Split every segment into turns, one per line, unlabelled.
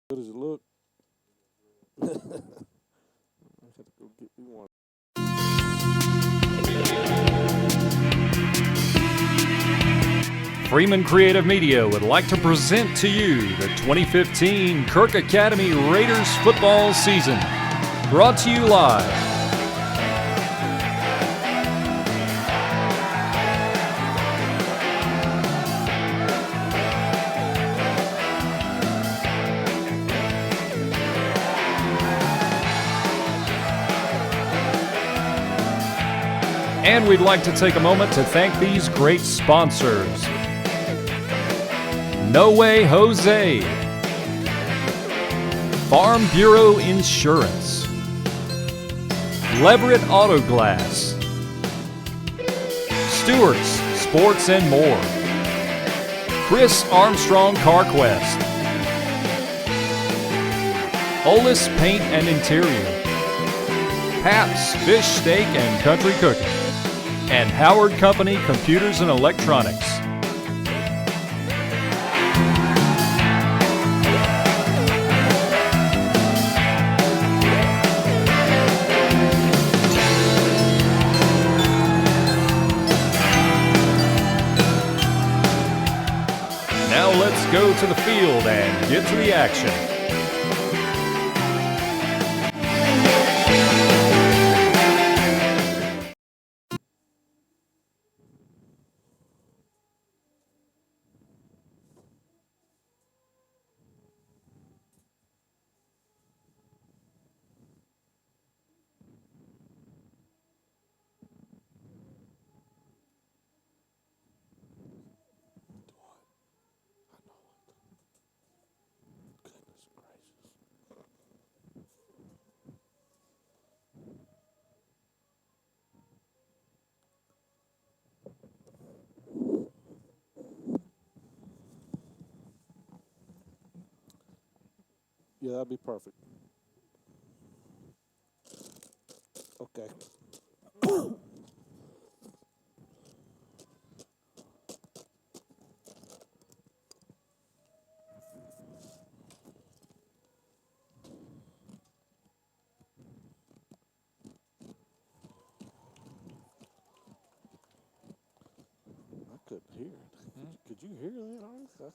Good as it look. I have to go get me one.
Freeman Creative Media would like to present to you the 2015 Kirk Academy Raiders football season. Brought to you live. And we'd like to take a moment to thank these great sponsors. No Way Jose, Farm Bureau Insurance, Leverett Auto Glass, Stewart's Sports and More, Chris Armstrong CarQuest, Olis Paint and Interior, Pap's Fish, Steak and Country Cooking, and Howard Company Computers and Electronics. Now let's go to the field and get to the action.
Goodness gracious. Yeah, that'd be perfect. Okay. I couldn't hear it. Could you hear that, Arthur?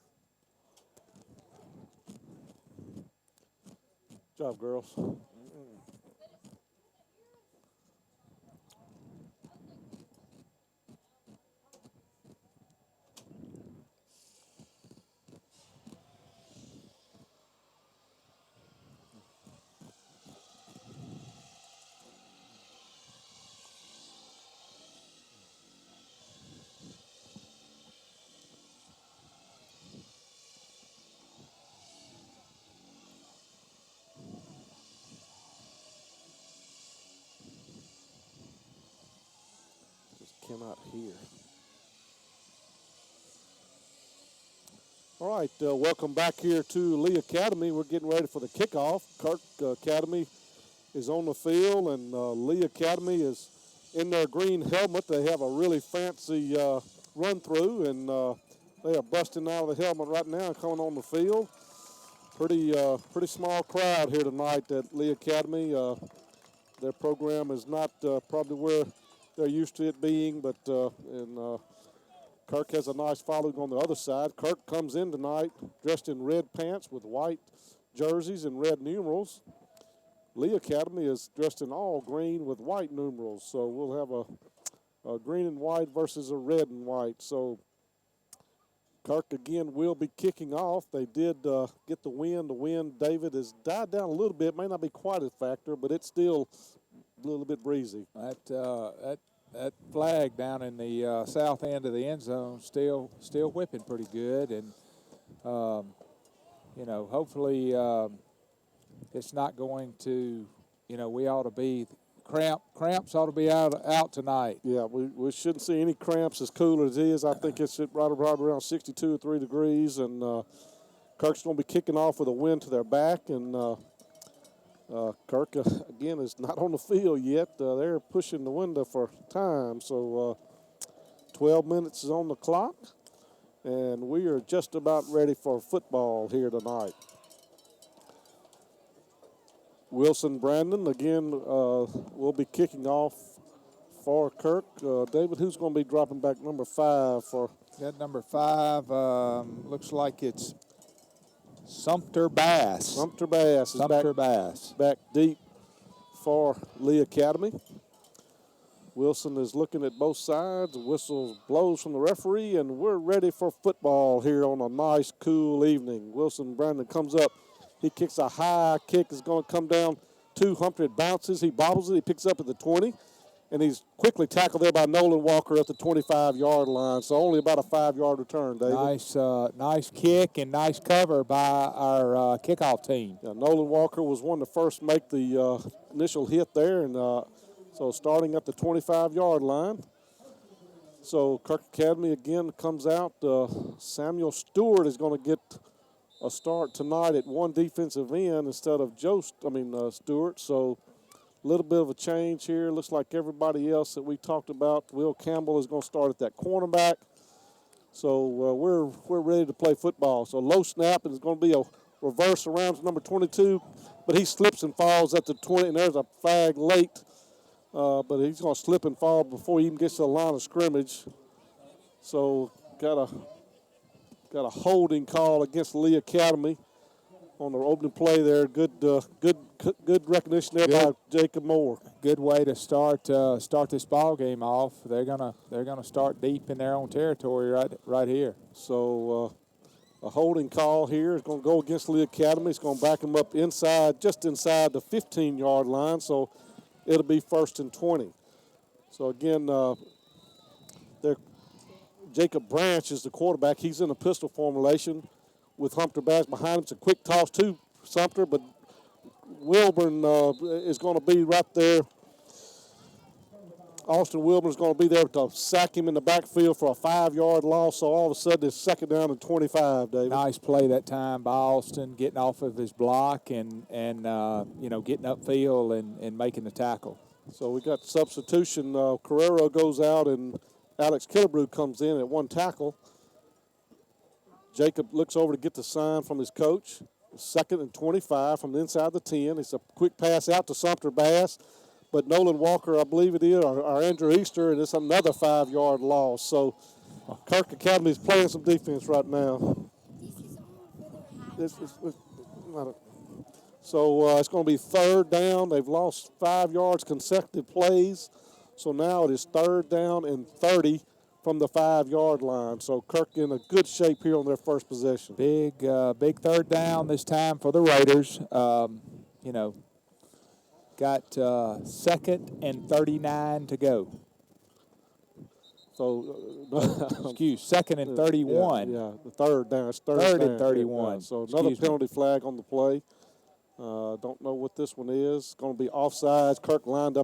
Good job, girls. Just cannot hear. All right, welcome back here to Lee Academy. We're getting ready for the kickoff. Kirk Academy is on the field, and Lee Academy is in their green helmet. They have a really fancy run-through, and they are busting out of the helmet right now and coming on the field. Pretty small crowd here tonight at Lee Academy. Their program is not probably where they're used to it being, but Kirk has a nice following on the other side. Kirk comes in tonight dressed in red pants with white jerseys and red numerals. Lee Academy is dressed in all green with white numerals, so we'll have a green and white versus a red and white. So Kirk again will be kicking off. They did get the wind. The wind, David, has died down a little bit. May not be quite a factor, but it's still a little bit breezy.
That flag down in the south end of the end zone still whipping pretty good, and hopefully it's not going to. We ought to be cramps ought to be out tonight.
Yeah, we shouldn't see any cramps. As cool as it is, I think it's right around 62 or 3 degrees, and Kirk's going to be kicking off with a wind to their back, and Kirk, again, is not on the field yet. They're pushing the window for time, so 12 minutes is on the clock, and we are just about ready for football here tonight. Wilson Brandon, again, will be kicking off for Kirk. David, who's going to be dropping back number 5 for?
Got number 5. Looks like it's Sumter Bass.
Sumter Bass is back deep for Lee Academy. Wilson is looking at both sides. Whistle blows from the referee, and we're ready for football here on a nice, cool evening. Wilson Brandon comes up. He kicks a high kick. It's going to come down 200, bounces. He bobbles it. He picks up at the 20, and he's quickly tackled there by Nolan Walker at the 25-yard line. So only about a 5-yard return, David.
Nice kick and nice cover by our kickoff team.
Yeah, Nolan Walker was one to first make the initial hit there, and so starting at the 25-yard line. So Kirk Academy again comes out. Samuel Stewart is going to get a start tonight at one defensive end instead of Stewart. So a little bit of a change here. Looks like everybody else that we talked about. Will Campbell is going to start at that cornerback. So we're ready to play football. So low snap, and it's going to be a reverse around to number 22, but he slips and falls at the 20, and there's a flag late. But he's going to slip and fall before he even gets to the line of scrimmage. So got a holding call against Lee Academy on the opening play there. Good recognition there by Jacob Moore.
Good way to start this ball game off. They're gonna start deep in their own territory right here. So a holding call here is going to go against Lee Academy. It's going to back them up just inside the 15-yard line. So it'll be 1st and 20. So again, Jacob Branch is the quarterback. He's in a pistol formation with Sumter Bass behind him. It's a quick toss to Sumter, but Wilburn is going to be right there. Austin Wilburn is going to be there to sack him in the backfield for a 5-yard loss. So all of a sudden it's 2nd down and 25, David. Nice play that time by Austin, getting off of his block and getting upfield and making the tackle.
So we got substitution. Carrero goes out and Alex Killebrew comes in at one tackle. Jacob looks over to get the sign from his coach. 2nd and 25 from the inside the 10. It's a quick pass out to Sumter Bass. But Nolan Walker, I believe it is, or Andrew Easter, and it's another 5-yard loss. So Kirk Academy is playing some defense right now. So it's going to be 3rd down. They've lost 5 yards consecutive plays. So now it is 3rd down and 30 from the 5-yard line. So Kirk in a good shape here on their first possession.
Big 3rd down this time for the Raiders. Got 2nd and 39 to go.
So,
2nd and 31.
Yeah, the 3rd down. It's
3rd and 31.
Yeah. So another penalty flag on the play. Don't know what this one is. It's going to be offsides. Kirk lined up